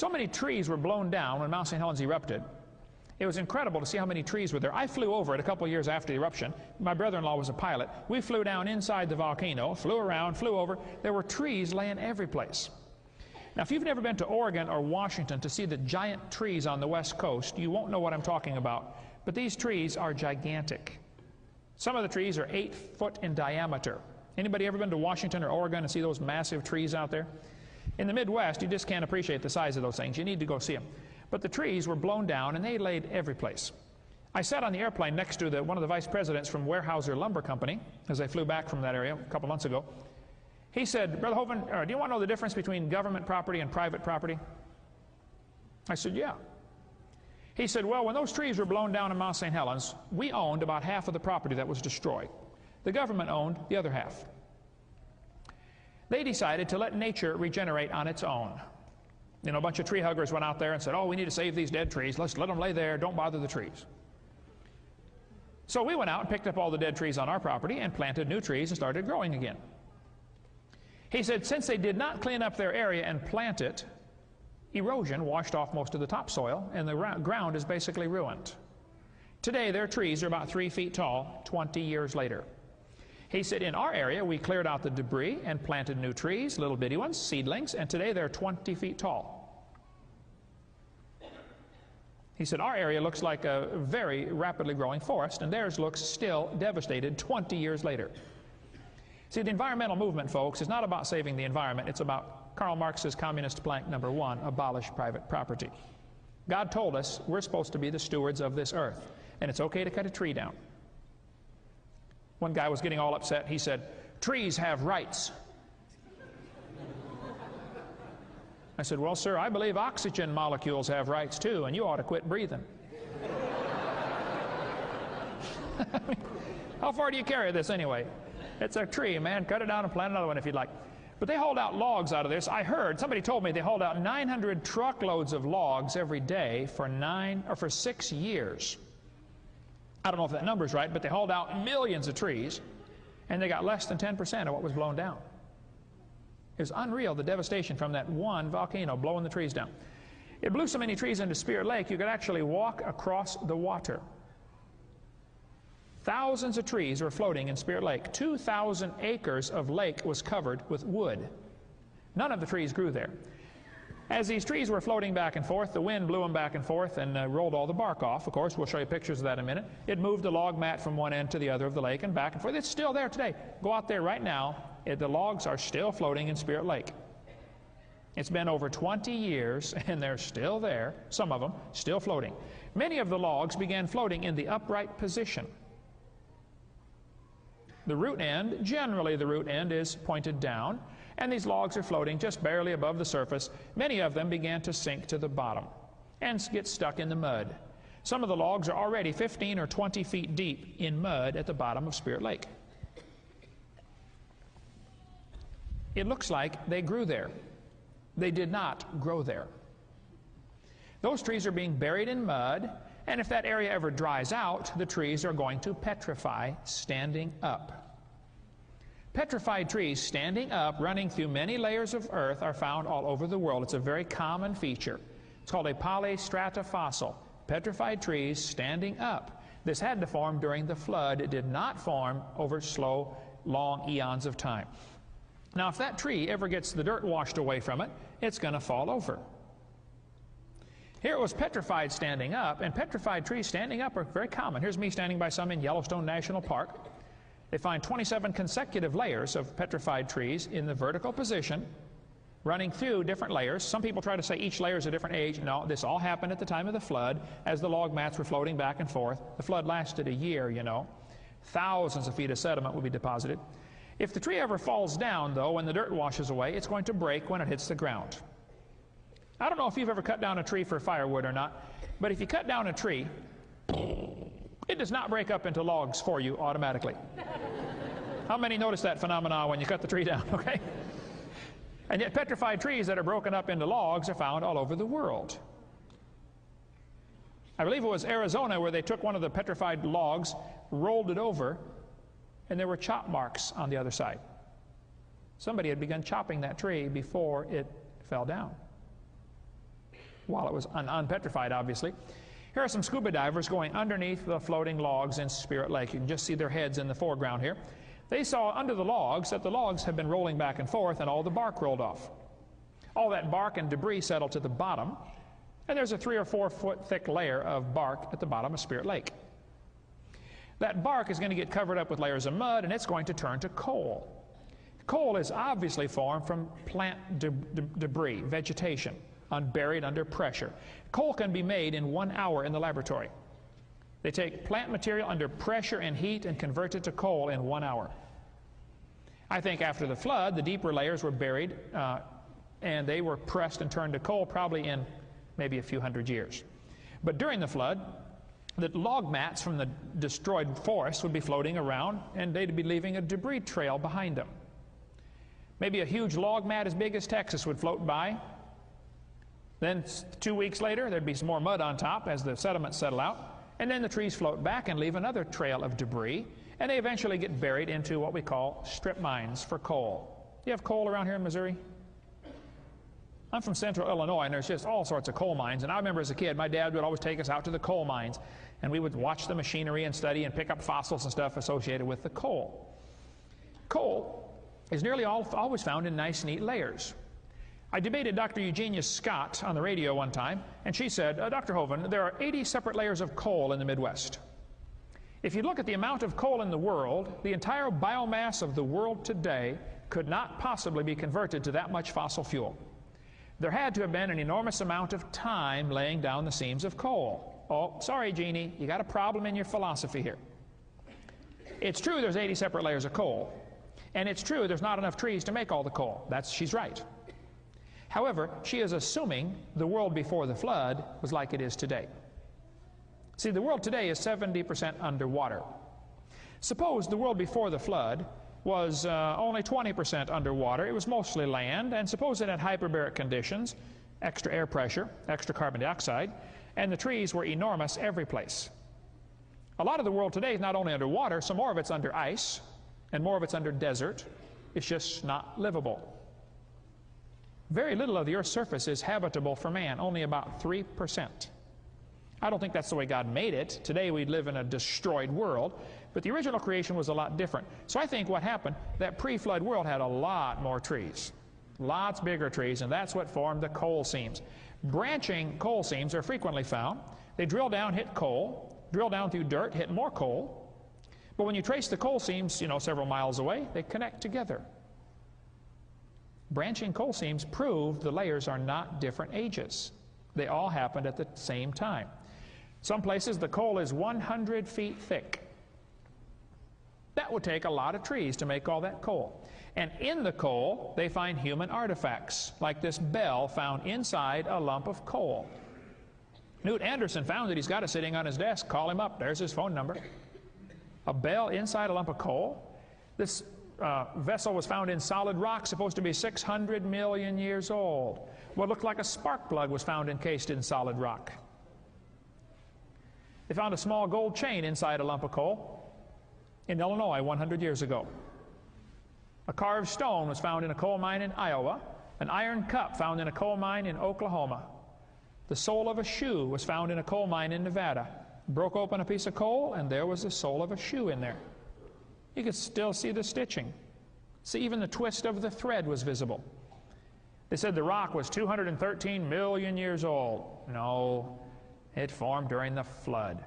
So many trees were blown down when Mount St. Helens erupted. It was incredible to see how many trees were there. I flew over it a couple years after the eruption. My brother-in-law was a pilot. We flew down inside the volcano, flew around, flew over. There were trees laying every place. Now, if you've never been to Oregon or Washington to see the giant trees on the west coast, you won't know what I'm talking about. But these trees are gigantic. Some of the trees are 8 foot in diameter. Anybody ever been to Washington or Oregon and see those massive trees out there? In the Midwest, you just can't appreciate the size of those things. You need to go see them. But the trees were blown down, and they laid every place. I sat on the airplane next to one of the vice presidents from Weyerhaeuser Lumber Company as I flew back from that area a couple months ago. He said, Brother Hovind, do you want to know the difference between government property and private property? I said, yeah. He said, well, when those trees were blown down in Mount St. Helens, we owned about half of the property that was destroyed. The government owned the other half. They decided to let nature regenerate on its own. You know, a bunch of tree huggers went out there and said, oh, we need to save these dead trees. Let's let them lay there. Don't bother the trees. So we went out and picked up all the dead trees on our property and planted new trees and started growing again. He said, since they did not clean up their area and plant it, erosion washed off most of the topsoil, and the ground is basically ruined. Today, their trees are about 3 feet tall 20 years later. He said, in our area, we cleared out the debris and planted new trees, little bitty ones, seedlings, and today they're 20 feet tall. He said, our area looks like a very rapidly growing forest, and theirs looks still devastated 20 years later. See, the environmental movement, folks, is not about saving the environment. It's about Karl Marx's communist plank number 1, abolish private property. God told us we're supposed to be the stewards of this earth, and it's okay to cut a tree down. One guy was getting all upset. He said, trees have rights. I said, well, sir, I believe oxygen molecules have rights too, and you ought to quit breathing. How far do you carry this anyway? It's a tree, man. Cut it down and plant another one if you'd like. But they hauled out logs out of this. I heard, somebody told me they hauled out 900 truckloads of logs every day for 6 years. I don't know if that number's right, but they hauled out millions of trees, and they got less than 10% of what was blown down. It was unreal, the devastation from that one volcano blowing the trees down. It blew so many trees into Spirit Lake, you could actually walk across the water. Thousands of trees were floating in Spirit Lake. 2,000 acres of lake was covered with wood. None of the trees grew there. As these trees were floating back and forth, the wind blew them back and forth and rolled all the bark off. Of course, we'll show you pictures of that in a minute. It moved the log mat from one end to the other of the lake and back and forth. It's still there today. Go out there right now. The logs are still floating in Spirit Lake. It's been over 20 years, and they're still there, some of them, still floating. Many of the logs began floating in the upright position. The root end, generally the root end is pointed down, and these logs are floating just barely above the surface. Many of them began to sink to the bottom and get stuck in the mud. Some of the logs are already 15 or 20 feet deep in mud at the bottom of Spirit Lake. It looks like they grew there. They did not grow there. Those trees are being buried in mud, and if that area ever dries out, the trees are going to petrify standing up. Petrified trees standing up, running through many layers of earth, are found all over the world. It's a very common feature. It's called a polystrata fossil. Petrified trees standing up. This had to form during the flood. It did not form over slow, long eons of time. Now, if that tree ever gets the dirt washed away from it, it's going to fall over. Here it was petrified standing up, and petrified trees standing up are very common. Here's me standing by some in Yellowstone National Park. They find 27 consecutive layers of petrified trees in the vertical position, running through different layers. Some people try to say each layer is a different age. No, this all happened at the time of the flood as the log mats were floating back and forth. The flood lasted a year, you know. Thousands of feet of sediment will be deposited. If the tree ever falls down, though, when the dirt washes away, it's going to break when it hits the ground. I don't know if you've ever cut down a tree for firewood or not, but if you cut down a tree, it does not break up into logs for you automatically. How many notice that phenomenon when you cut the tree down, okay? And yet petrified trees that are broken up into logs are found all over the world. I believe it was Arizona where they took one of the petrified logs, rolled it over, and there were chop marks on the other side. Somebody had begun chopping that tree before it fell down. while it was unpetrified, obviously. Here are some scuba divers going underneath the floating logs in Spirit Lake. You can just see their heads in the foreground here. They saw under the logs that the logs had been rolling back and forth and all the bark rolled off. All that bark and debris settled to the bottom, and there's a 3 or 4 foot thick layer of bark at the bottom of Spirit Lake. That bark is going to get covered up with layers of mud, and it's going to turn to coal. Coal is obviously formed from plant debris, vegetation, buried under pressure. Coal can be made in 1 hour in the laboratory. They take plant material under pressure and heat and convert it to coal in 1 hour. I think after the flood, the deeper layers were buried and they were pressed and turned to coal probably in maybe a few hundred years. But during the flood, the log mats from the destroyed forest would be floating around, and they'd be leaving a debris trail behind them. Maybe a huge log mat as big as Texas would float by. Then 2 weeks later, there'd be some more mud on top as the sediments settle out, and then the trees float back and leave another trail of debris, and they eventually get buried into what we call strip mines for coal. You have coal around here in Missouri? I'm from central Illinois, and there's just all sorts of coal mines. And I remember as a kid, my dad would always take us out to the coal mines, and we would watch the machinery and study and pick up fossils and stuff associated with the coal. Coal is nearly always found in nice, neat layers. I debated Dr. Eugenia Scott on the radio one time, and she said, Dr. Hovind, there are 80 separate layers of coal in the Midwest. If you look at the amount of coal in the world, the entire biomass of the world today could not possibly be converted to that much fossil fuel. There had to have been an enormous amount of time laying down the seams of coal. Oh, sorry, Jeannie, you got a problem in your philosophy here. It's true there's 80 separate layers of coal, and it's true there's not enough trees to make all the coal. She's right. However, she is assuming the world before the flood was like it is today. See, the world today is 70% underwater. Suppose the world before the flood was only 20% underwater. It was mostly land, and suppose it had hyperbaric conditions, extra air pressure, extra carbon dioxide, and the trees were enormous every place. A lot of the world today is not only underwater, some more of it's under ice, and more of it's under desert. It's just not livable. Very little of the Earth's surface is habitable for man, only about 3%. I don't think that's the way God made it. Today we live in a destroyed world, but the original creation was a lot different. So I think what happened, that pre-flood world had a lot more trees, lots bigger trees, and that's what formed the coal seams. Branching coal seams are frequently found. They drill down, hit coal, drill down through dirt, hit more coal. But when you trace the coal seams, several miles away, they connect together. Branching coal seams prove the layers are not different ages. They all happened at the same time. Some places the coal is 100 feet thick. That would take a lot of trees to make all that coal. And in the coal, they find human artifacts, like this bell found inside a lump of coal. Newt Anderson found it. He's got it sitting on his desk. Call him up. There's his phone number. A bell inside a lump of coal. This vessel was found in solid rock, supposed to be 600 million years old. What looked like a spark plug was found encased in solid rock. They found a small gold chain inside a lump of coal in Illinois 100 years ago. A carved stone was found in a coal mine in Iowa. An iron cup found in a coal mine in Oklahoma. The sole of a shoe was found in a coal mine in Nevada. Broke open a piece of coal, and there was the sole of a shoe in there. You could still see the stitching. See, even the twist of the thread was visible. They said the rock was 213 million years old. No, it formed during the flood.